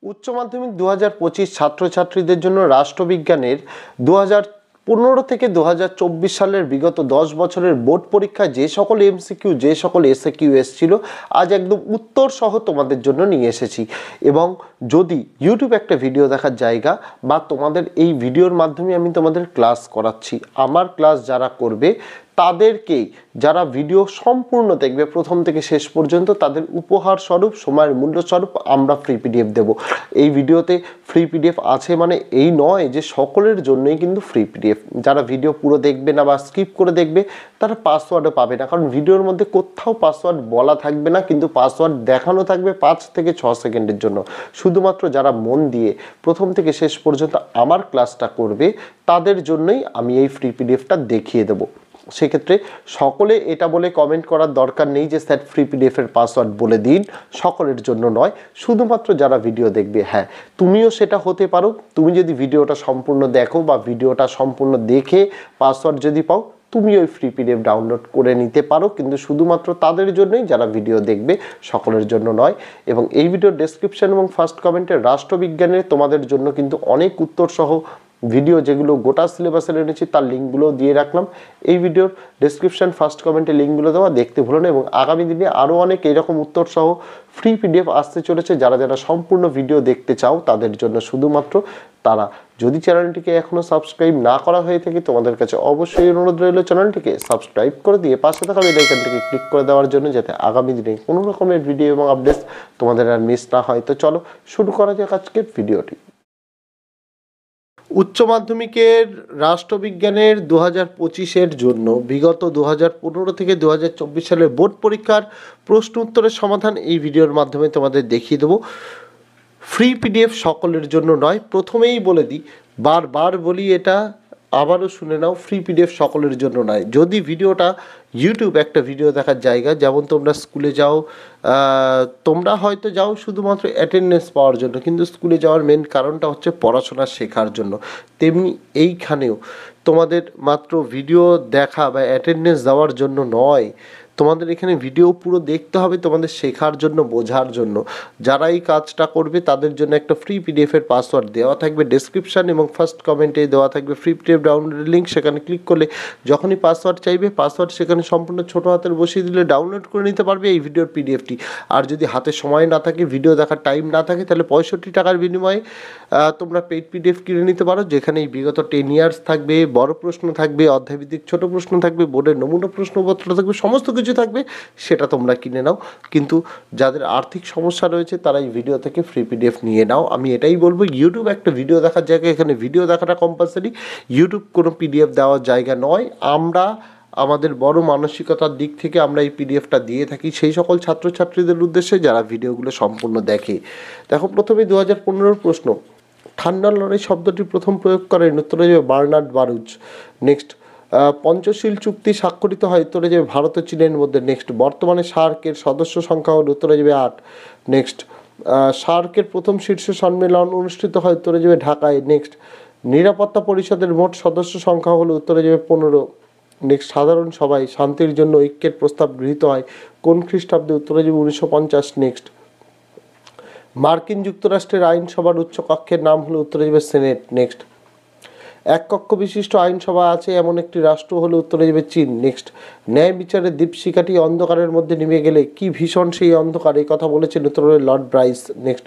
উচ্চ মাধ্যমিক 2025 ছাত্রছাত্রীদের জন্য রাষ্ট্রবিজ্ঞানের 2015 থেকে 2024 সালের বিগত 10 বছরের বোর্ড পরীক্ষায় যে সকল এমসিকিউ যে সকল এসএকিউ এসেছিল আজ একদম উত্তর সহ তোমাদের জন্য নিয়ে এসেছি। এবং যদি ইউটিউব একটা ভিডিও দেখার জায়গা বা তোমাদের এই ভিডিওর মাধ্যমে আমি তোমাদের ক্লাস করাচ্ছি, আমার ক্লাস যারা করবে তাদেরকেই যারা ভিডিও সম্পূর্ণ দেখবে প্রথম থেকে শেষ পর্যন্ত তাদের উপহার স্বরূপ সময়ের মূল্য স্বরূপ আমরা ফ্রি পিডিএফ দেব। এই ভিডিওতে ফ্রি পিডিএফ আছে মানে এই নয় যে সকলের জন্যই কিন্তু ফ্রি পিডিএফ। যারা ভিডিও পুরো দেখবে না বা স্কিপ করে দেখবে তারা পাসওয়ার্ডও পাবে না, কারণ ভিডিওর মধ্যে কোথাও পাসওয়ার্ড বলা থাকবে না, কিন্তু পাসওয়ার্ড দেখানো থাকবে 5 থেকে 6 সেকেন্ডের জন্য। শুধুমাত্র যারা মন দিয়ে প্রথম থেকে শেষ পর্যন্ত আমার ক্লাসটা করবে তাদের জন্যই আমি এই ফ্রি পিডিএফটা দেখিয়ে দেবো। সেক্ষেত্রে সকলে এটা বলে কমেন্ট করার দরকার নেই যে স্যার ফ্রি পিডিএফ এর পাসওয়ার্ড বলে দিন, সকলের জন্য নয়, শুধুমাত্র যারা ভিডিও দেখবে। হ্যাঁ, তুমিও সেটা হতে পারো। তুমি যদি ভিডিওটা সম্পূর্ণ দেখো বা ভিডিওটা সম্পূর্ণ দেখে পাসওয়ার্ড যদি পাও তুমি ওই ফ্রি পিডিএফ ডাউনলোড করে নিতে পারো, কিন্তু শুধুমাত্র তাদের জন্যই যারা ভিডিও দেখবে, সকলের জন্য নয়। এবং এই ভিডিওর ডেসক্রিপশন এবং ফার্স্ট কমেন্টে রাষ্ট্রবিজ্ঞানের তোমাদের জন্য কিন্তু অনেক উত্তর সহ ভিডিও যেগুলো গোটা সিলেবাসে এনেছি তার লিঙ্কগুলো দিয়ে রাখলাম। এই ভিডিওর ডেসক্রিপশন ফার্স্ট কমেন্টে লিঙ্কগুলো দেওয়া, দেখতে ভুলো না। এবং আগামী দিনে আরও অনেক এরকম উত্তর সহ ফ্রি পিডিএফ আসতে চলেছে। যারা যারা সম্পূর্ণ ভিডিও দেখতে চাও তাদের জন্য শুধুমাত্র তারা। যদি চ্যানেলটিকে এখনও সাবস্ক্রাইব না করা হয়ে থাকে তোমাদের কাছে অবশ্যই অনুরোধ রইল চ্যানেলটিকে সাবস্ক্রাইব করে দিয়ে পাশে থাকা বেল আইকনটিকে ক্লিক করে দেওয়ার জন্য, যাতে আগামী দিনে কোনো রকমের ভিডিও এবং আপডেটস তোমাদের আর মিস না হয়। তো চলো শুরু করা যাক আজকের ভিডিওটি। উচ্চ মাধ্যমিকের রাষ্ট্রবিজ্ঞানের 2025-এর জন্য বিগত 2015 থেকে 2024 সালের বোর্ড পরীক্ষার প্রশ্ন উত্তরের সমাধান এই ভিডিওর মাধ্যমে তোমাদের দেখিয়ে দেবো। ফ্রি পিডিএফ সকলের জন্য নয়, প্রথমেই বলে দিই, বারবার বলি এটা, আবারও শুনে নাও, ফ্রি পিডিএফ সকলের জন্য নয়। যদি ভিডিওটা ইউটিউব একটা ভিডিও দেখার জায়গা, যেমন তোমরা স্কুলে যাও, তোমরা হয়তো যাও শুধুমাত্র অ্যাটেন্ডেন্স পাওয়ার জন্য, কিন্তু স্কুলে যাওয়ার মেন কারণটা হচ্ছে পড়াশোনা শেখার জন্য, তেমনি এইখানেও তোমাদের মাত্র ভিডিও দেখা বা অ্যাটেন্ডেন্স দেওয়ার জন্য নয়, তোমাদের এখানে ভিডিও পুরো দেখতে হবে তোমাদের শেখার জন্য, বোঝার জন্য। যারা এই কাজটা করবে তাদের জন্য একটা ফ্রি পিডিএফ এর পাসওয়ার্ড দেওয়া থাকবে ডেসক্রিপশন এবং ফার্স্ট কমেন্টে দেওয়া থাকবে ফ্রি পিডিএফ ডাউনলোডের লিঙ্ক। সেখানে ক্লিক করলে যখনই পাসওয়ার্ড চাইবে পাসওয়ার্ড সেখানে সম্পূর্ণ ছোটো হাতের বসিয়ে দিলে ডাউনলোড করে নিতে পারবে এই ভিডিওর পিডিএফটি। আর যদি হাতে সময় না থাকে, ভিডিও দেখার টাইম না থাকে, তাহলে 65 টাকার বিনিময়ে তোমরা পেইড পিডিএফ কিনে নিতে পারো, যেখানে এই বিগত 10 ইয়ার্স থাকবে, বড় প্রশ্ন থাকবে, অধ্যায়ভিত্তিক ছোট প্রশ্ন থাকবে, বোর্ডের নমুনা প্রশ্নপত্র থাকবে, সমস্ত কিছু থাকবে, সেটা তোমরা কিনে নাও। কিন্তু যাদের আর্থিক সমস্যা রয়েছে তারা এই ভিডিও থেকে ফ্রি পিডিএফ নিয়ে নাও। আমি এটাই বলবো, ইউটিউব একটা ভিডিও দেখার জায়গা, এখানে ভিডিও দেখাটা কম্পালসারি, ইউটিউব কোনো পিডিএফ দেওয়ার জায়গা নয়। আমরা আমাদের বড় মানসিকতার দিক থেকে আমরা এই পিডিএফটা দিয়ে থাকি সেই সকল ছাত্রছাত্রীদের উদ্দেশ্যে যারা ভিডিওগুলো সম্পূর্ণ দেখে। দেখো, প্রথমে 2015 প্রশ্ন, ঠান্ডার লড়াই শব্দটি প্রথম প্রয়োগ করেন, উত্তরে যাবে বার্নার্ড বারুচ। নেক্সট, পঞ্চশীল চুক্তি স্বাক্ষরিত হয়, উত্তরে যাবে ভারত ও চীনের মধ্যে। নেক্সট, বর্তমানে সার্কের সদস্য সংখ্যা হল, উত্তরে যাবে 8। নেক্সট, সার্কের প্রথম শীর্ষ সম্মেলন অনুষ্ঠিত হয়, উত্তরে যাবে ঢাকায়। নেক্সট, নিরাপত্তা পরিষদের মোট সদস্য সংখ্যা হল, উত্তরে যাবে 15। নেক্সট, সাধারণ সভায় শান্তির জন্য ঐক্যের প্রস্তাব গৃহীত হয় কোন খ্রিস্টাব্দে, উত্তরে যাবে 1950। নেক্সট, মার্কিন যুক্তরাষ্ট্রের আইনসভার উচ্চ কক্ষের নাম হলো, উত্তরে যাবে সেনেট। নেক্সট, এক কক্ষ বিশিষ্ট আইনসভা আছে এমন একটি রাষ্ট্র হলো, উত্তরে যাবে চীন। নেক্সট, ন্যায় বিচারের দীপশিখাটি অন্ধকারের মধ্যে নেমে গেলে কি ভীষণ সেই অন্ধকার, এই কথা বলেছেন, উত্তরে লর্ড ব্রাইস। নেক্সট,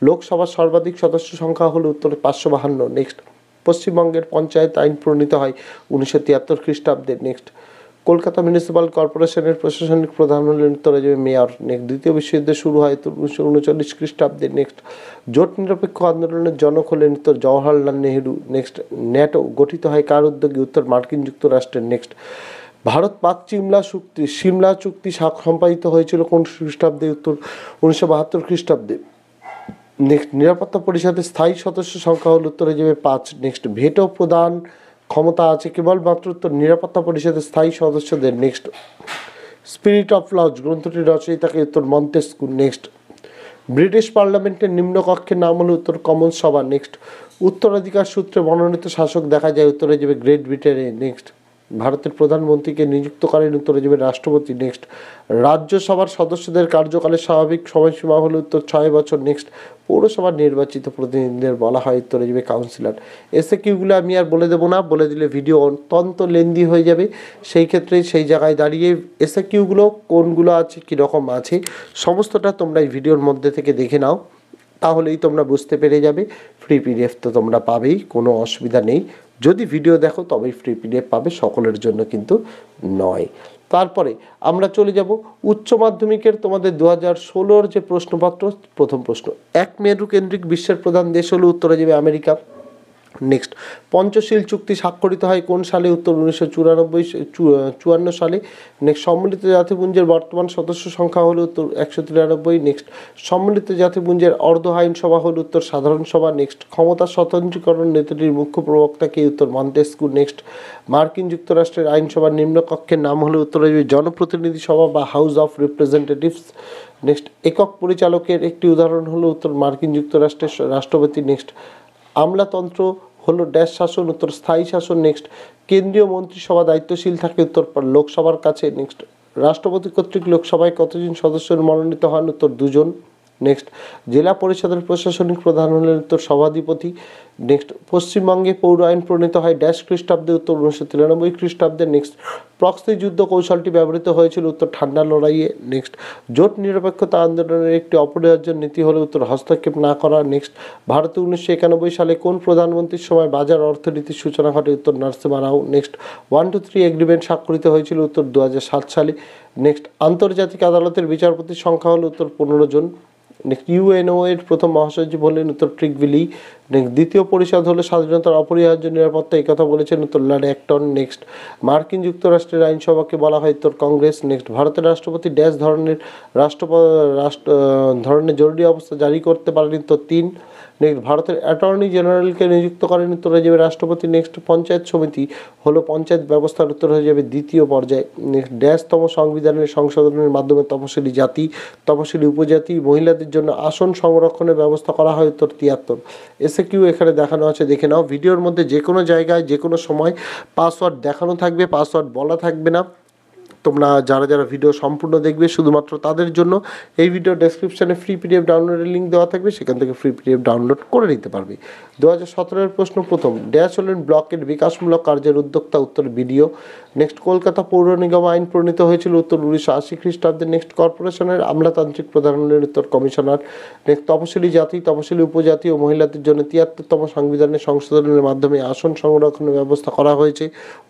লোকসভার সর্বাধিক সদস্য সংখ্যা হলো, উত্তরে 552। নেক্সট, পশ্চিমবঙ্গের পঞ্চায়েত আইন প্রণীত হয় 1973 খ্রিস্টাব্দে। নেক্সট, কলকাতা মিউনিসিপ্যাল কর্পোরেশনের প্রশাসনিক প্রধান হলেন, উত্তরে যাবে মেয়র। নেক্সট, দ্বিতীয় বিশ্বযুদ্ধ শুরু হয় 1939 খ্রিস্টাব্দে। নেক্সট, জোট নিরপেক্ষ আন্দোলনের জনক হলেন, উত্তর জওহরলাল নেহেরু। নেক্সট, ন্যাটো গঠিত হয় কার উদ্যোগে, উত্তর মার্কিন যুক্তরাষ্ট্রের। নেক্সট, ভারত পাক সিমলা চুক্তি সম্পাদিত হয়েছিল কোন খ্রিস্টাব্দে, উত্তর 1972 খ্রিস্টাব্দে। নেক্সট, নিরাপত্তা পরিষদের স্থায়ী সদস্য সংখ্যা হল, উত্তরে যাবে 5। নেক্সট, ভেটো প্রদান ক্ষমতা আছে কেবলমাত্র উত্তর নিরাপত্তা পরিষদের স্থায়ী সদস্যদের। নেক্সট, স্পিরিট অফ লজ গ্রন্থটির রচয়িতাকে, উত্তর মন্তেস্কু। নেক্সট, ব্রিটিশ পার্লামেন্টের নিম্নকক্ষের নাম হলো, উত্তর কমন্স সভা। নেক্সট, উত্তরাধিকার সূত্রে মনোনীত শাসক দেখা যায়, উত্তরে যাবে গ্রেট ব্রিটেনে। নেক্সট, ভারতের প্রধানমন্ত্রীকে নিযুক্ত করেন উত্তরে যাবে রাষ্ট্রপতি। নেক্সট রাজ্যসভার সদস্যদের কার্যকালের স্বাভাবিক সময়সীমা হলো উত্তর 6 বছর। নেক্সট পৌরসভার নির্বাচিত প্রতিনিধিদের বলা হয় উত্তরে যাবে কাউন্সিলর। এসে কিউগুলো আমি আর বলে দেবো না, বলে দিলে ভিডিও অত্যন্ত লেন্দি হয়ে যাবে। সেই ক্ষেত্রে সেই জায়গায় দাঁড়িয়ে এসে কিউগুলো কোনগুলো আছে, কীরকম আছে, সমস্তটা তোমরা এই ভিডিওর মধ্যে থেকে দেখে নাও, তাহলেই তোমরা বুঝতে পেরে যাবে। ফ্রি পিডিএফ তো তোমরা পাবেই, কোনো অসুবিধা নেই। যদি ভিডিও দেখো তবেই ফ্রি পিডিএফ পাবে, সকলের জন্য কিন্তু নয়। তারপরে আমরা চলে যাব উচ্চ মাধ্যমিকের তোমাদের 2016 যে প্রশ্নপত্র। প্রথম প্রশ্ন, এক মেরু কেন্দ্রিক বিশ্বের প্রধান দেশ হলো উত্তরে যাবে আমেরিকা। নেক্সট পঞ্চশীল চুক্তি স্বাক্ষরিত হয় কোন সালে, উত্তর 1954 সালে। নেক্সট সম্মিলিত জাতিপুঞ্জের বর্তমান সদস্য সংখ্যা হলো উত্তর 193। নেক্সট সম্মিলিত জাতিপুঞ্জের অর্ধ আইনসভা হলো উত্তর সাধারণ সভা। নেক্সট ক্ষমতা স্বতন্ত্রীকরণ নীতিটির মুখ্য প্রবক্তা কে, উত্তর মন্টেস্কু। নেক্সট মার্কিন যুক্তরাষ্ট্রের আইনসভার নিম্নকক্ষের নাম হলো উত্তর জনপ্রতিনিধি সভা বা হাউস অফ রিপ্রেজেন্টেটিভস। নেক্সট একক পরিচালকের একটি উদাহরণ হলো উত্তর মার্কিন যুক্তরাষ্ট্রের রাষ্ট্রপতি। নেক্সট আমলাতন্ত্র হলো ড্যাশ শাসন, উত্তর স্থায়ী শাসন। নেক্সট কেন্দ্রীয় মন্ত্রিসভা দায়িত্বশীল থাকে উত্তর লোকসভার কাছে। নেক্সট রাষ্ট্রপতি কর্তৃক লোকসভায় কতজন সদস্য মনোনীত হন, উত্তর 2 জন। নেক্সট জেলা পরিষদের প্রশাসনিক প্রধান হলেন উত্তর সভাধিপতি। নেক্সট পশ্চিমবঙ্গে পৌর আইন প্রণীত হয় ড্যাশ খ্রিস্টাব্দে, উত্তর 1993 খ্রিস্টাব্দে। নেক্সট প্রক্সি যুদ্ধ কৌশলটি ব্যবহৃত হয়েছিল উত্তর ঠান্ডা লড়াইয়ে। নেক্সট জোট নিরপেক্ষতা আন্দোলনের একটি অপরিহার্য নীতি হলো উত্তর হস্তক্ষেপ না করা। নেক্সট ভারতে 1991 সালে কোন প্রধানমন্ত্রীর সময় বাজার অর্থনীতির সূচনা ঘটে, উত্তর নরসিমহা রাও। নেক্সট 1-2-3 এগ্রিমেন্ট স্বাক্ষরিত হয়েছিল উত্তর 2007 সালে। নেক্সট আন্তর্জাতিক আদালতের বিচারপতির সংখ্যা হলো উত্তর 15 জন। নেক্সট ইউএনও এর প্রথম মহাসচিব হলেন উত্তর ট্রিগভিলি। নেক্সট দ্বিতীয় পরিষদ হলো স্বাধীনতার অপরিহার্য নিরাপত্তা, এই কথা বলেছেন উত্তর লর্ড অ্যাক্টন। নেক্সট মার্কিন যুক্তরাষ্ট্রের আইনসভাকে বলা হয় উত্তর কংগ্রেস। নেক্সট ভারতের রাষ্ট্রপতি ড্যাশ ধরনের ধরনের জরুরি অবস্থা জারি করতে পারেন, উত্তর 3। নেক্সট ভারতের অ্যাটর্নি জেনারেলকে নিযুক্ত করেন উত্তর হয়ে যাবে রাষ্ট্রপতি। নেক্সট পঞ্চায়েত সমিতি হলো পঞ্চায়েত ব্যবস্থার উত্তর হয়ে যাবে দ্বিতীয় পর্যায়ে। নেক্সট ড্যাশতম সংবিধানের সংশোধনের মাধ্যমে তপশিলি জাতি, তপশিলি উপজাতি, মহিলাদের জন্য আসন সংরক্ষণের ব্যবস্থা করা হয়, উত্তর 73। এসে কিউ এখানে দেখানো আছে, দেখে নাও। ভিডিওর মধ্যে যে কোনো জায়গায় যে কোনো সময় পাসওয়ার্ড দেখানো থাকবে, পাসওয়ার্ড বলা থাকবে না। তোমরা যারা যারা ভিডিও সম্পূর্ণ দেখবে শুধুমাত্র তাদের জন্য এই ভিডিও ডেসক্রিপশানে ফ্রি পিডিএফ ডাউনলোডের লিঙ্ক দেওয়া থাকবে, সেখান থেকে ফ্রি পিডিএফ ডাউনলোড করে নিতে পারবে। 2017 প্রশ্ন প্রথম, ড্যাশ হলেন ব্লকের বিকাশমূলক কার্যের উদ্যোক্তা, উত্তর বিডিও। নেক্সট কলকাতা পৌর নিগম আইন প্রণীত হয়েছিল উত্তর 1980 খ্রিস্টাব্দে। নেক্সট কর্পোরেশনের আমলাতান্ত্রিক প্রধান হলেন উত্তর কমিশনার। নেক্সট তপশিলি জাতি, তপশিলি উপজাতি ও মহিলাদের জন্য 73তম সংবিধানের সংশোধনের মাধ্যমে আসন সংরক্ষণের ব্যবস্থা করা হয়েছে,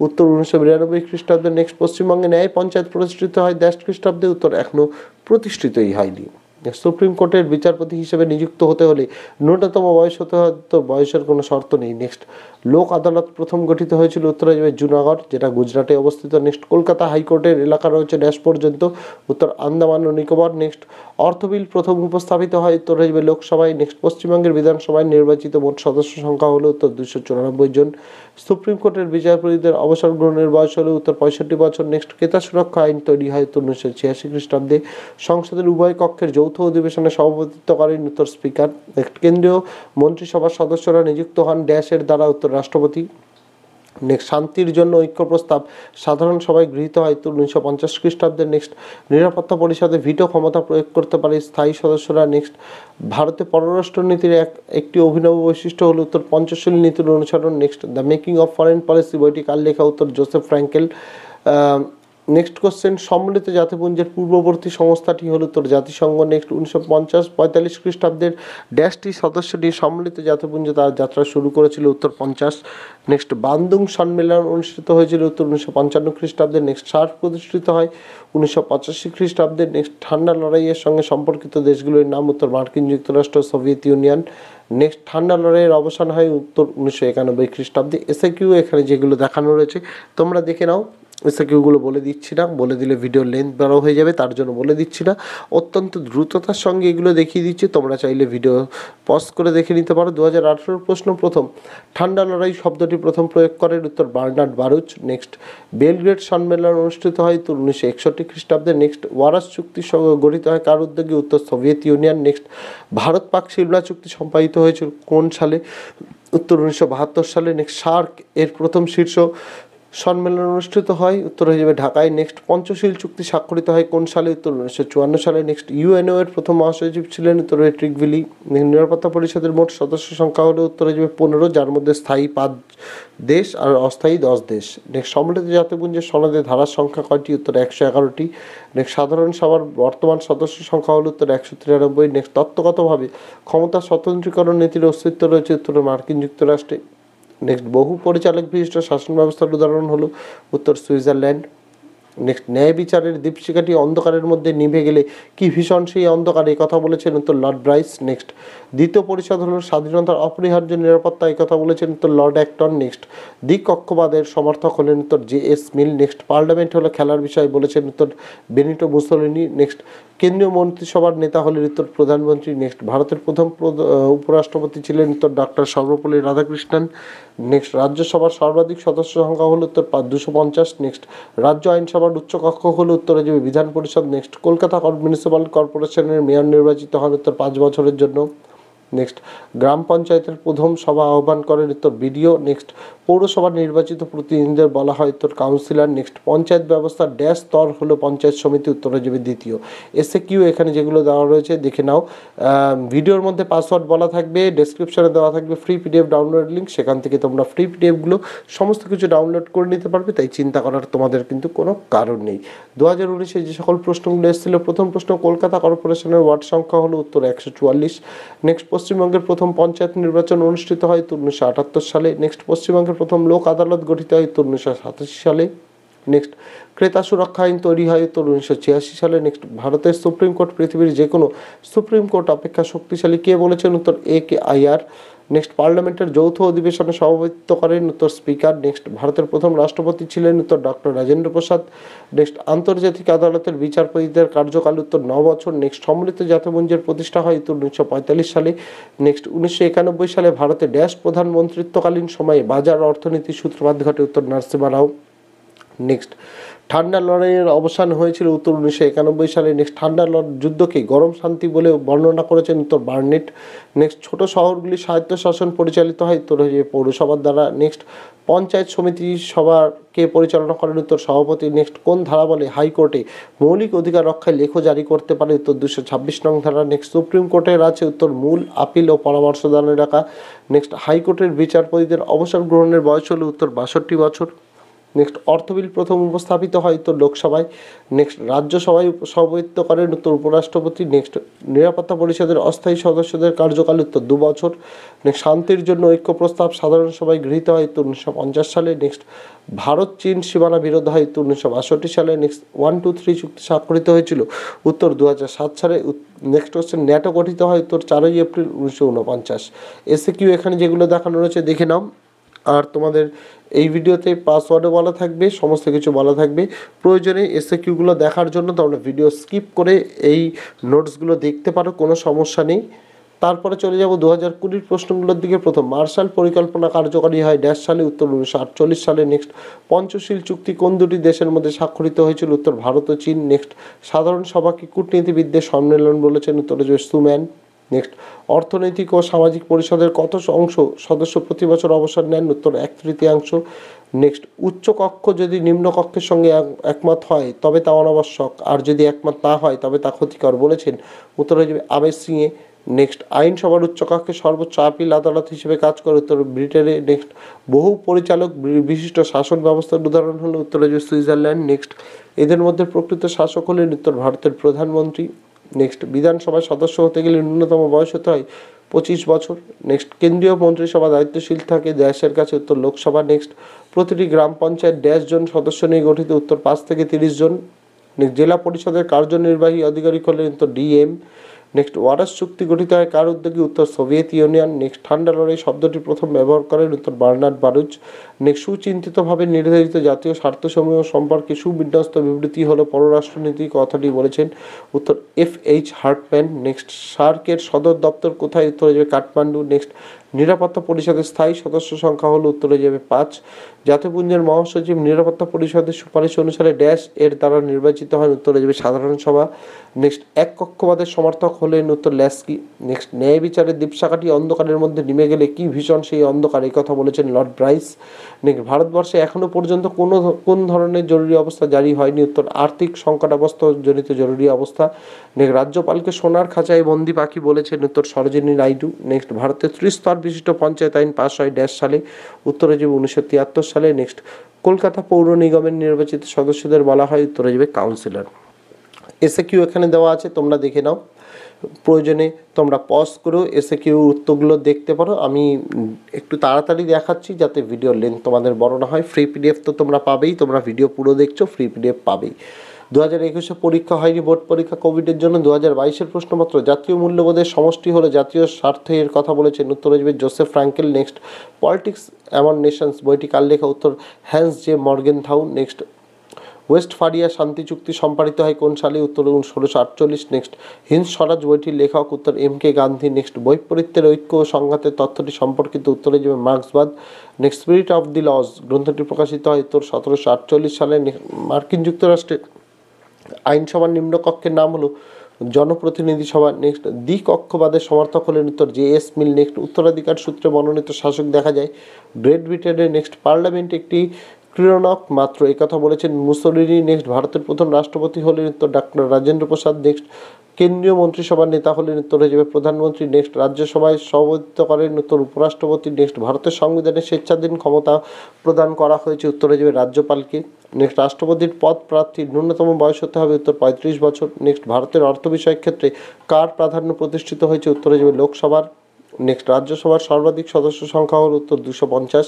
উত্তর 1992 খ্রিস্টাব্দে। নেক্সট পশ্চিমবঙ্গে ন্যায় পঞ্চায়েত প্রতিষ্ঠিত হয় ড্যাশ খ্রিস্টাব্দে, উত্তর এখনও প্রতিষ্ঠিতই হয়নি। সুপ্রিম কোর্টের বিচারপতি হিসেবে নিযুক্ত হতে হলে ন্যূনতম বয়স হতে হয়, তো বয়সের কোনো শর্ত নেই। নেক্সট লোক আদালত প্রথম গঠিত হয়েছিল উত্তরে যাবে জুনাগড়, যেটা গুজরাটে অবস্থিত। নেক্সট কলকাতা হাইকোর্টের এলাকা রয়েছে ড্যাশ পর্যন্ত, উত্তর আন্দামান ও নিকোবর। নেক্সট অর্থ বিল প্রথম উপস্থাপিত হয় উত্তর যাবে লোকসভায়। নেক্সট পশ্চিমবঙ্গের বিধানসভায় নির্বাচিত মোট সদস্য সংখ্যা হলো উত্তর 294 জন। সুপ্রিম কোর্টের বিচারপতিদের অবসর গ্রহণের বয়স হলো উত্তর 65 বছর। নেক্সট ক্রেতা সুরক্ষা আইন তৈরি হয় উত্তর 1986 খ্রিস্টাব্দে। সংসদের উভয় কক্ষের যৌথ অধিবেশনে সভাপতিত্ব করেন উত্তর স্পিকার। নেক্সট কেন্দ্রীয় মন্ত্রিসভার সদস্যরা নিযুক্ত হন ড্যাশের দ্বারা, উত্তর রাষ্ট্রপতি। নেক্সট শান্তির জন্য ঐক্য প্রস্তাব সাধারণ সভায় গৃহীত হয় উত্তর 1950 খ্রিস্টাব্দে। নেক্সট নিরাপত্তা পরিষদে ভিটো ক্ষমতা প্রয়োগ করতে পারে স্থায়ী সদস্যরা। নেক্সট ভারতে পররাষ্ট্রনীতির একটি অভিনব বৈশিষ্ট্য হল উত্তর পঞ্চশীল নীতির অনুসরণ। Next the making of foreign policy বইটি কার লেখা, উত্তর জোসেফ ফ্র্যাঙ্কেল। নেক্সট কোশ্চেন, সম্মিলিত জাতিপুঞ্জের পূর্ববর্তী সংস্থাটি হল উত্তর জাতিসংঘ। নেক্সট 1945 খ্রিস্টাব্দের ড্যাশটি সদস্য নিয়ে সম্মিলিত জাতিপুঞ্জ তার যাত্রা শুরু করেছিল, উত্তর 50। নেক্সট বান্দুং সম্মেলন অনুষ্ঠিত হয়েছিল উত্তর 1955 খ্রিস্টাব্দে। নেক্সট সার্ক প্রতিষ্ঠিত হয় 1985 খ্রিস্টাব্দে। নেক্সট ঠান্ডা লড়াইয়ের সঙ্গে সম্পর্কিত দেশগুলোর নাম, উত্তর মার্কিন যুক্তরাষ্ট্র, সোভিয়েত ইউনিয়ন। নেক্সট ঠান্ডা লড়াইয়ের অবসান হয় উত্তর 1991 খ্রিস্টাব্দে। এসে কিউ এখানে যেগুলো দেখানো রয়েছে তোমরা দেখে নাও। এসএকিউগুলো বলে দিচ্ছি না, বলে দিলে ভিডিও লেন্থ বড় হয়ে যাবে, তার জন্য বলে দিচ্ছি না। অত্যন্ত দ্রুততার সঙ্গে এগুলো দেখিয়ে দিচ্ছি, তোমরা চাইলে ভিডিও পজ করে দেখে নিতে পারো। 2018 প্রশ্ন প্রথম, ঠান্ডা লড়াই শব্দটি প্রথম প্রয়োগ করেন উত্তর বার্নার্ড বারুচ। নেক্সট বেলগ্রেড সম্মেলন অনুষ্ঠিত হয় উত্তর 1961 খ্রিস্টাব্দে। নেক্সট ওয়ারাস চুক্তি গঠিত হয় কার উদ্যোগে, উত্তর Soviet union. Next Bharat Pak Shimla চুক্তি সম্পাদিত হয়েছিল কোন সালে, উত্তর 1972 সালে। নেক্সট সার্ক এর প্রথম শীর্ষ সম্মেলন অনুষ্ঠিত হয়? উত্তর হয়ে যাবে ঢাকায়। নেক্সট পঞ্চশীল চুক্তি স্বাক্ষরিত হয় কোন সালে? উত্তর 1954 সালে। নেক্সট ইউএনও এর প্রথম মহাসচিব ছিলেন? উত্তর হয়ে ট্রিগভিলি। নিরাপত্তা পরিষদের মোট সদস্য সংখ্যা হলো? উত্তর হয়ে যাবে 15, যার মধ্যে স্থায়ী 5 দেশ আর অস্থায়ী 10 দেশ। নেক্সট সম্মিলিত জাতিপুঞ্জের সনদের ধারার সংখ্যা কয়টি? উত্তর 111টি। নেক্সট সাধারণ সভার বর্তমান সদস্য সংখ্যা হলো? উত্তর 193। নেক্সট তত্ত্বগতভাবে ক্ষমতা স্বতন্ত্রীকরণ নীতির অস্তিত্ব রয়েছে? উত্তর মার্কিন যুক্তরাষ্ট্রে। নেক্সট বহু পরিচালক বিশিষ্ট শাসন ব্যবস্থার উদাহরণ হলো? উত্তর সুইজারল্যান্ড। নেক্সট ন্যায় বিচারের দীপশিখাটি অন্ধকারের মধ্যে নিভে গেলে কি ভীষণ সেই অন্ধকার, এই কথা বলেছেন? উত্তর লর্ড ব্রাইস। নেক্সট দ্বিতীয় পরিষদ হলো স্বাধীনতার অপরিহার্য নিরাপত্তা, এই কথা বলেছেন? উত্তর লর্ড অ্যাক্টন। নেক্সট দ্বিকক্ষবাদের সমর্থক হলেন? উত্তর জে.এস. মিল। নেক্সট পার্লামেন্ট হলো খেলার বিষয়, বলেছেন? উত্তর বেনিটো মুসোলিনি। নেক্সট কেন্দ্রীয় মন্ত্রিসভার নেতা হলেন? উত্তর প্রধানমন্ত্রী। নেক্সট ভারতের প্রথম উপরাষ্ট্রপতি ছিলেন? উত্তর ডক্টর সর্বপল্লী রাধাকৃষ্ণন। নেক্সট রাজ্যসভার সর্বাধিক সদস্য সংখ্যা হলো? উত্তর 250। নেক্সট রাজ্য আইনসভার উচ্চকক্ষ হলো? উত্তরে যাবে বিধান পরিষদ। নেক্সট কলকাতা মিউনিসিপ্যাল কর্পোরেশনের মেয়র নির্বাচিত হন? উত্তর 5 বছরের জন্য। নেক্সট গ্রাম পঞ্চায়েতের প্রথম সভা আহ্বান করেন? উত্তর বিডিও। নেক্সট পৌরসভার নির্বাচিত প্রতিনিধিদের বলা হয়? উত্তর কাউন্সিলর। নেক্সট পঞ্চায়েত ব্যবস্থার ড্যাশ স্তর হলো? পঞ্চায়েত সমিতি। উত্তরে যাবে দ্বিতীয়। এসে কিউ এখানে যেগুলো দেওয়া রয়েছে দেখে নাও। ভিডিওর মধ্যে পাসওয়ার্ড বলা থাকবে, ডেসক্রিপশনে দেওয়া থাকবে ফ্রি পিডিএফ ডাউনলোড লিঙ্ক, সেখান থেকে তোমরা ফ্রি পিডিএফগুলো সমস্ত কিছু ডাউনলোড করে নিতে পারবে, তাই চিন্তা করার তোমাদের কিন্তু কোনো কারণ নেই। 2019-এ যে সকল প্রশ্নগুলো এসেছিল, প্রথম প্রশ্ন কলকাতা কর্পোরেশনের ওয়ার্ড সংখ্যা হলো? উত্তর 144। নেক্সট পশ্চিমবঙ্গের প্রথম পঞ্চায়েত নির্বাচন অনুষ্ঠিত হয়? 1978 সালে। নেক্সট পশ্চিমবঙ্গের প্রথম লোক আদালত গঠিত হয়? 1987 সালে। নেক্সট ক্রেতা সুরক্ষা আইন তৈরি হয়? 1986 সালে। নেক্সট ভারতের সুপ্রিম কোর্ট পৃথিবীর যে কোনো সুপ্রিম কোর্ট অপেক্ষা শক্তিশালী, কে বলেছেন? উত্তর AKIR। নেক্সট পার্লামেন্টের যৌথ অধিবেশনে সভাপতিত্ব করেন? উত্তর স্পিকার। নেক্সট ভারতের প্রথম রাষ্ট্রপতি ছিলেন? উত্তর ডক্টর রাজেন্দ্র প্রসাদ। নেক্সট আন্তর্জাতিক আদালতের বিচারপতিদের কার্যকাল? উত্তর 9 বছর। নেক্সট সম্মিলিত জাতিপুঞ্জের প্রতিষ্ঠা হয়? উত্তর 1945 সালে। নেক্সট 1991 সালে ভারতে ড্যাশ প্রধানমন্ত্রিত্বকালীন সময়ে বাজার অর্থনীতির সূত্রপাত ঘটে? উত্তর নরসিমহা রাও। নেক্সট ঠান্ডা লড়াইয়ের অবসান হয়েছিল? উত্তর 1991 সালে। নেক্সট ঠান্ডা যুদ্ধকে গরম শান্তি বলে বর্ণনা করেছেন? উত্তর বার্নেট। নেক্সট ছোট শহরগুলি স্বায়ত্তশাসন পরিচালিত হয়? উত্তর হয়ে পৌরসভার দ্বারা। নেক্সট পঞ্চায়েত সমিতি সভাকে পরিচালনা করেন? উত্তর সভাপতি। নেক্সট কোন ধারা বলে হাইকোর্টে মৌলিক অধিকার রক্ষায় লেখ জারি করতে পারে? উত্তর 226 নং ধারা। নেক্সট সুপ্রিম কোর্টের আছে? উত্তর মূল, আপিল ও পরামর্শদানের রাখা। নেক্সট হাইকোর্টের বিচারপতিদের অবসর গ্রহণের বয়স হলো? উত্তর 62 বছর। নেক্সট অর্থ বিল প্রথম উপস্থাপিত হয়? উত্তর লোকসভায়। নেক্সট রাজ্যসভায় সভাপতিত্ব করেন? উত্তর উপরাষ্ট্রপতি। নেক্সট নিরাপত্তা পরিষদের অস্থায়ী সদস্যদের কার্যকাল? উত্তর 2 বছর। নেক্সট শান্তির জন্য ঐক্য প্রস্তাব সাধারণ সভায় গৃহীত হয়? উত্তর 1950 সালে। নেক্সট ভারত চীন সীমানা বিরোধ হয়? উত্তর 1962 সালে। নেক্সট 1-2-3 চুক্তি স্বাক্ষরিত হয়েছিল? উত্তর 2007 সালে। নেক্সট হচ্ছে ন্যাটো গঠিত হয়? উত্তর 4 এপ্রিল 1949। এসে কিউ এখানে যেগুলো দেখানো রয়েছে দেখে নাও। আর তোমাদের এই ভিডিওতে পাসওয়ার্ডও বলা থাকবে, সমস্ত কিছু বলা থাকবে। প্রয়োজনে এসএকিউগুলো দেখার জন্য তোমরা ভিডিও স্কিপ করে এই নোটসগুলো দেখতে পারো, কোনো সমস্যা নেই। তারপরে চলে যাব 2020 প্রশ্নগুলোর দিকে। প্রথম, মার্শাল পরিকল্পনা কার্যকরী হয় ড্যাশ সালে? উত্তর 1948 সালে। নেক্সট পঞ্চশীল চুক্তি কোন দুটি দেশের মধ্যে স্বাক্ষরিত হয়েছিল? উত্তর ভারত ও চীন। নেক্সট সাধারণ সভাকে কূটনীতিবিদদের সম্মেলন বলেছেন? উত্তর সুম্যান। নেক্সট অর্থনৈতিক ও সামাজিক পরিষদের কত অংশ সদস্য প্রতি বছর অবসর নেন? উত্তর 1/3। নেক্সট উচ্চকক্ষ যদি নিম্নকক্ষের সঙ্গে একমত হয় তবে তা অনাবশ্যক, আর যদি একমত না হয় তবে তা ক্ষতিকর, বলেছেন? উত্তর হয়ে যাবে আবেশ সিংয়ে। নেক্সট আইনসভার উচ্চকক্ষে সর্বোচ্চ আপিল আদালত হিসেবে কাজ করে? উত্তর ব্রিটেনে। নেক্সট বহু পরিচালক বিশিষ্ট শাসন ব্যবস্থার উদাহরণ হলো? উত্তর হয়ে যাবে সুইজারল্যান্ড। নেক্সট এদের মধ্যে প্রকৃত শাসক হলেন? উত্তর ভারতের প্রধানমন্ত্রী। নেক্সট বিধানসভার সদস্য হতে গেলে ন্যূনতম বয়স হতে হয় 25 বছর। নেক্সট কেন্দ্রীয় মন্ত্রিসভা দায়িত্বশীল থাকে দেশের কাছে? উত্তর লোকসভা। নেক্সট প্রতিটি গ্রাম পঞ্চায়েত ড্যাশ জন সদস্য নিয়ে গঠিত? উত্তর 5 থেকে 30 জন। নেক্সট জেলা পরিষদের কার্যনির্বাহী আধিকারিক হলেন? উত্তর ডিএম। নেক্সট ওয়ারাস চুক্তি গঠিত হয় কার উদ্যোগে? উত্তর সোভিয়েত ইউনিয়ন। নেক্সট ঠান্ডা লড়াই শব্দটি প্রথম ব্যবহার করেন? উত্তর বার্নার্ড বারুচ। নেক্সট সুচিন্তিতভাবে নির্ধারিত জাতীয় স্বার্থসমূহ সম্পর্কে সুবিন্যস্ত বিবৃতি হলো পররাষ্ট্রনীতি, কথাটি বলেছেন? উত্তর FH হার্টম্যান। নেক্সট সার্কের সদর দপ্তর কোথায়? উত্তর হয়ে যাবে কাঠমান্ডু। নেক্সট নিরাপত্তা পরিষদের স্থায়ী সদস্য সংখ্যা হলো উত্তরে যাবে 5। জাতিপুঞ্জের মহাসচিব নিরাপত্তা পরিষদের সুপারিশ অনুসারে ড্যাশ এর দ্বারা নির্বাচিত হয়, উত্তরে যাবে সাধারণ সভা। নেক্সট এক কক্ষবাদের সমর্থক হলেন উত্তর ল্যাস্কি। নেক্সট ন্যায় বিচারের দীপশিখাটি অন্ধকারের মধ্যে নেমে গেলে কি ভীষণ সেই অন্ধকার, এই কথা বলেছেন লর্ড ব্রাইস। নেক্সট ভারতবর্ষে এখনো পর্যন্ত কোন ধরনের জরুরি অবস্থা জারি হয়নি, উত্তর আর্থিক সংকটাবস্থা জনিত জরুরি অবস্থা। নেক্সট রাজ্যপালকে সোনার খাঁচায় বন্দি পাখি বলেছেন, উত্তর সরোজিনী নাইডু। নেক্সট ভারতের ত্রিস্তর বিশিষ্ট পঞ্চায়েত আইন পাশ হয় ড্যাশ সালে, উত্তরে যাবে 1973 সালে। নেক্সট কলকাতা পৌর নিগমের নির্বাচিত সদস্যদের বলা হয়, উত্তরে যাবে কাউন্সিলর। এসএকিউ এখানে দেওয়া আছে, তোমরা দেখে নাও, প্রয়োজনে তোমরা পজ করেও এসএকিউ উত্তরগুলো দেখতে পারো। আমি একটু তাড়াতাড়ি দেখাচ্ছি যাতে ভিডিও লেন্থ তোমাদের বড় না হয়। ফ্রি পিডিএফ তো তোমরা পাবেই, তোমরা ভিডিও পুরো দেখছো, ফ্রি পিডিএফ পাবেই। 2021 পরীক্ষা হয়নি, বোর্ড পরীক্ষা কোভিডের জন্য। 2022 প্রশ্নপত্র জাতীয় মূল্যবোধের সমষ্টি হলো জাতীয় স্বার্থের কথা বলেছেন, উত্তর আসবে Joseph Frankel. Next politics among Nations বইটি কার লেখা, উত্তর হ্যান্স জে মর্গেনথাউ। নেক্সট ওয়েস্টফালিয়া শান্তি চুক্তি সম্পাদিত হয় কোন সালে, উত্তর 1648। নেক্সট হিন্দ স্বরাজ বইটির লেখক, উত্তর এম.কে. গান্ধী। নেক্সট বৈপরীত্যের ঐক্য ও সংঘাতের তথ্যটি সম্পর্কিত, উত্তরে যাবে মার্ক্সবাদ। Next spirit of the laws গ্রন্থটি প্রকাশিত হয় উত্তর 1748 সালে। মার্কিন যুক্তরাষ্ট্রের আইনসভার নিম্নকক্ষের নাম হলো জনপ্রতিনিধি সভা। নেক্সট দ্বিকক্ষবাদের সমর্থক হলেন উত্তর জে.এস. মিল। নেক্সট উত্তরাধিকার সূত্রে মনোনীত শাসক দেখা যায় গ্রেট ব্রিটেনের। নেক্সট পার্লামেন্ট একটি ক্রীড়নক মাত্র, এই কথা বলেছেন মুসোলিনি। নেক্সট ভারতের প্রথম রাষ্ট্রপতি হলেন উত্তর ডাক্তার রাজেন্দ্র প্রসাদ। নেক্সট কেন্দ্রীয় মন্ত্রিসভার নেতা হলেন উত্তর হয়ে যাবে প্রধানমন্ত্রী। নেক্সট রাজ্যসভায় সভাপতিত্ব করেন উত্তর উপরাষ্ট্রপতি। নেক্সট ভারতের সংবিধানে স্বেচ্ছাধীন ক্ষমতা প্রদান করা হয়েছে, উত্তর হয়ে যাবে রাজ্যপালকে। নেক্সট রাষ্ট্রপতির পদ প্রার্থীর ন্যূনতম বয়স হতে হবে উত্তর 35 বছর। নেক্সট ভারতের অর্থ বিষয়ক ক্ষেত্রে কার প্রাধান্য প্রতিষ্ঠিত হয়েছে, উত্তরে যাবে লোকসভার। নেক্সট রাজ্যসভার সর্বাধিক সদস্য সংখ্যা হল উত্তর 250।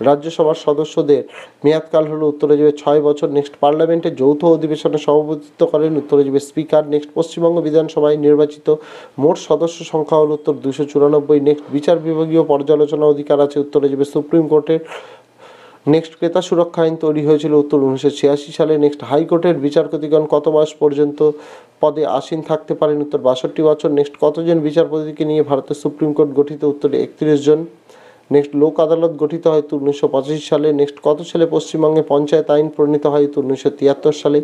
রাজ্যসভার সদস্যদের মেয়াদকাল হলো উত্তরে যাবে 6 বছর। নেক্সট পার্লামেন্টের যৌথ অধিবেশনে সভাপতিত্ব করেন উত্তরে যাবে স্পিকার। নেক্সট পশ্চিমবঙ্গ বিধানসভায় নির্বাচিত মোট সদস্য সংখ্যা হল উত্তর 294। নেক্সট বিচার বিভাগীয় পর্যালোচনা অধিকার আছে, উত্তরে যাবে সুপ্রিম কোর্টের। নেক্সট ক্রেতা সুরক্ষা আইন তৈরি হয়েছিল উত্তর 1986 সালে। নেক্সট হাইকোর্টের বিচারপতিগণ কত বয়স পর্যন্ত পদে আসীন থাকতে পারেন, উত্তর 62 বছর। নেক্সট কতজন বিচারপতিকে নিয়ে ভারতের সুপ্রিম কোর্ট গঠিত, উত্তরে 31 জন। নেক্সট লোক আদালত গঠিত হয় 1985 সালে। নেক্সট কত সালে পশ্চিমবঙ্গে পঞ্চায়েত আইন প্রণীত হয়, 1973 সালে।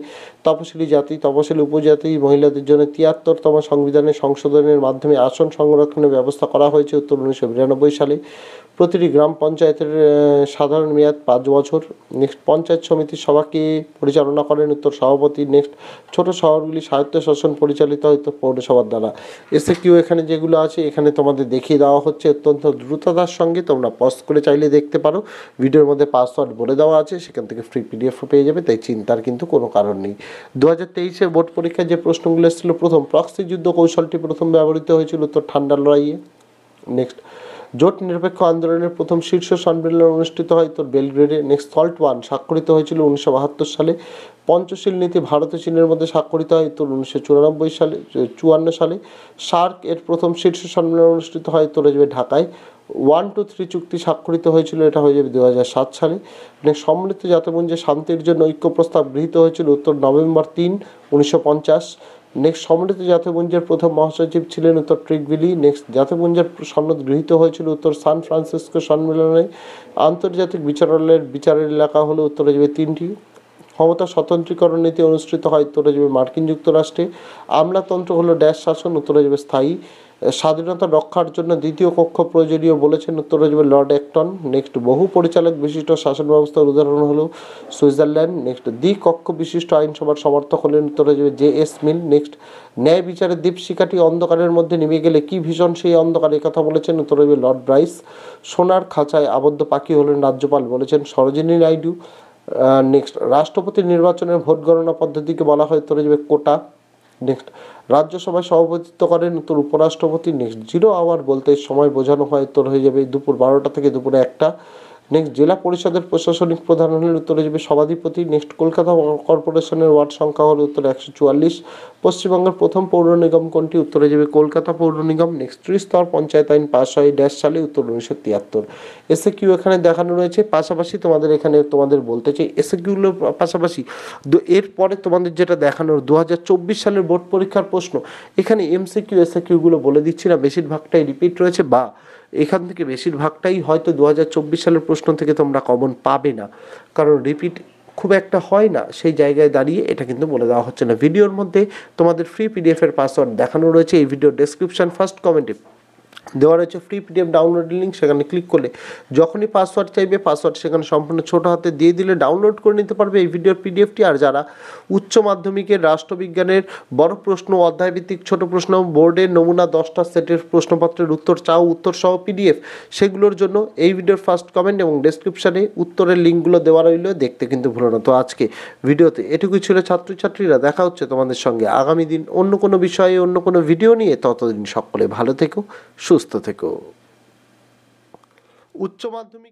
তপশিলি জাতি তপশিলি উপজাতি মহিলাদের জন্য 73তম সংবিধানের সংশোধনের মাধ্যমে আসন সংরক্ষণের ব্যবস্থা করা হয়েছে, উত্তর 1992 সালে। প্রতিটি গ্রাম পঞ্চায়েতের সাধারণ মেয়াদ 5 বছর। নেক্সট পঞ্চায়েত সমিতির সভাকে পরিচালনা করেন উত্তর সভাপতি। নেক্সট ছোট শহরগুলি স্বায়ত্তশাসন পরিচালিত হয় উত্তর পৌরসভার দ্বারা। এসএকিউ এখানে যেগুলো আছে এখানে তোমাদের দেখিয়ে দেওয়া হচ্ছে অত্যন্ত দ্রুততার সঙ্গে, তোমরা পজ করে চাইলে দেখতে পারো। ভিডিওর মধ্যে পাসওয়ার্ড বলে দেওয়া আছে, সেখান থেকে ফ্রি পিডিএফ পেয়ে যাবে, তাই চিন্তার কিন্তু কোনো কারণ নেই। 2023 বোর্ড পরীক্ষায় যে প্রশ্নগুলো এসেছিল, প্রথম প্রক্সি যুদ্ধ কৌশলটি প্রথম ব্যবহৃত হয়েছিল উত্তর ঠান্ডা লড়াইয়ে। নেক্সট জোট নিরপেক্ষ আন্দোলনের প্রথম শীর্ষ সম্মেলন অনুষ্ঠিত হয় উত্তর বেলগ্রেডে। নেক্সট সল্ট ওয়ান স্বাক্ষরিত হয়েছিল 1972 সালে। পঞ্চশীল নীতি ভারত ও চীনের মধ্যে স্বাক্ষরিত হয় উত্তর 1954 সালে। সার্ক এর প্রথম শীর্ষ সম্মেলন অনুষ্ঠিত হয় উত্তর হয়ে যাবে ঢাকায়। 1-2-3 চুক্তি স্বাক্ষরিত হয়েছিল, এটা হয়ে যাবে 2007 সালে। নেক্সট সম্মিলিত জাতিপুঞ্জে শান্তির জন্য ঐক্য প্রস্তাব গৃহীত হয়েছিল উত্তর নভেম্বর 3, 1950। নেক্সট সম্মিলিত জাতিপুঞ্জের প্রথম মহাসচিব ছিলেন উত্তর ট্রিগভিলি। নেক্সট জাতিপুঞ্জের সনদ গৃহীত হয়েছিল উত্তর সান ফ্রান্সিসকো সম্মেলনে। আন্তর্জাতিক বিচারালয়ের বিচারের এলাকা হলো উত্তরে যাবে 3টি। ক্ষমতা স্বতন্ত্রীকরণ নীতি অনুষ্ঠিত হয় উত্তরে যাবে মার্কিন যুক্তরাষ্ট্রে। আমলাতন্ত্র হলো ড্যাশ শাসন, উত্তরে যাবে স্থায়ী। স্বাধীনতা রক্ষার জন্য দ্বিতীয় কক্ষ প্রয়োজনীয় বলেছেন, উত্তরে যাবে লর্ড অ্যাক্টন। নেক্সট বহু পরিচালক বিশিষ্ট শাসন ব্যবস্থার উদাহরণ হলো সুইজারল্যান্ড। নেক্সট দ্বিকক্ষ বিশিষ্ট আইনসভার সমর্থক হলেন উত্তরে যাবে জে.এস. মিল। নেক্সট ন্যায় বিচারের দীপশিখাটি অন্ধকারের মধ্যে নেমে গেলে কি ভীষণ সেই অন্ধকার, কথা বলেছেন উত্তরে যাবে লর্ড ব্রাইস। সোনার খাঁচায় আবদ্ধ পাখি হলেন রাজ্যপাল, বলেছেন সরোজিনী নাইডু। নেক্সট রাষ্ট্রপতি নির্বাচনের ভোট গণনা পদ্ধতিকে বলা হয় উত্তরে যাবে কোটা। নেক্সট রাজ্যসভায় সভাপতিত্ব করেন উত্তর উপরাষ্ট্রপতি। নেক্সট 0 আওয়ার বলতে সময় বোঝানো হয়, উত্তর হয়ে যাবে দুপুর 12টা থেকে দুপুরে 1টা। নেক্সট জেলা পরিষদের প্রশাসনিক প্রধান হলেন উত্তরে যাবে সভাধিপতি। নেক্সট কলকাতা কর্পোরেশনের ওয়ার্ড সংখ্যা হল উত্তরে 144। পশ্চিমবঙ্গের প্রথম পৌর নিগম কোনটি, উত্তরে যাবে কলকাতা পৌর নিগম। নেক্সট ত্রিস্তর পঞ্চায়েত আইন পাস হয় ড্যাশ সালে, উত্তর 1973। এসএকিউ এখানে দেখানো রয়েছে। পাশাপাশি তোমাদের এখানে তোমাদের বলতে চাই এসএকিউগুলোর পাশাপাশি এরপরে তোমাদের যেটা দেখানোর 2024 সালের বোর্ড পরীক্ষার প্রশ্ন, এখানে এমসিকিউ এসএকিউগুলো বলে দিচ্ছি না, বেশিরভাগটাই রিপিট রয়েছে বা এখান থেকে বেশিরভাগটাই হয়তো 2024 সালের প্রশ্ন থেকে তোমরা কমন পাবে না, কারণ রিপিট খুব একটা হয় না। সেই জায়গায় দাঁড়িয়ে এটা কিন্তু বলে দেওয়া হচ্ছে না। ভিডিওর মধ্যে তোমাদের ফ্রি পিডিএফের পাসওয়ার্ড দেখানো রয়েছে, এই ভিডিও ডেসক্রিপশন ফার্স্ট কমেন্টে দেওয়া রয়েছে ফ্রি পিডিএফ ডাউনলোডের লিঙ্ক, সেখানে ক্লিক করলে যখনই পাসওয়ার্ড চাইবে পাসওয়ার্ড সেখানে সম্পূর্ণ ছোটো হাতে দিয়ে দিলে ডাউনলোড করে নিতে পারবে এই ভিডিওর পিডিএফটি। আর যারা উচ্চ মাধ্যমিকের রাষ্ট্রবিজ্ঞানের বড় প্রশ্ন, অধ্যায়ভিত্তিক ছোট প্রশ্ন, বোর্ডের নমুনা 10টা সেটের প্রশ্নপত্রের উত্তর চাও, উত্তর সহ পিডিএফ, সেগুলোর জন্য এই ভিডিওর ফার্স্ট কমেন্ট এবং ডেসক্রিপশানে উত্তরের লিঙ্কগুলো দেওয়া রইল, দেখতে কিন্তু ভুলো না। তো আজকে ভিডিওতে এটুকুই ছিল ছাত্রছাত্রীরা, দেখা হচ্ছে তোমাদের সঙ্গে আগামী দিন অন্য কোনো বিষয়ে অন্য কোনো ভিডিও নিয়ে। ততদিন সকলে ভালো থেকো, সুস্থ থেকো। উচ্চ মাধ্যমিক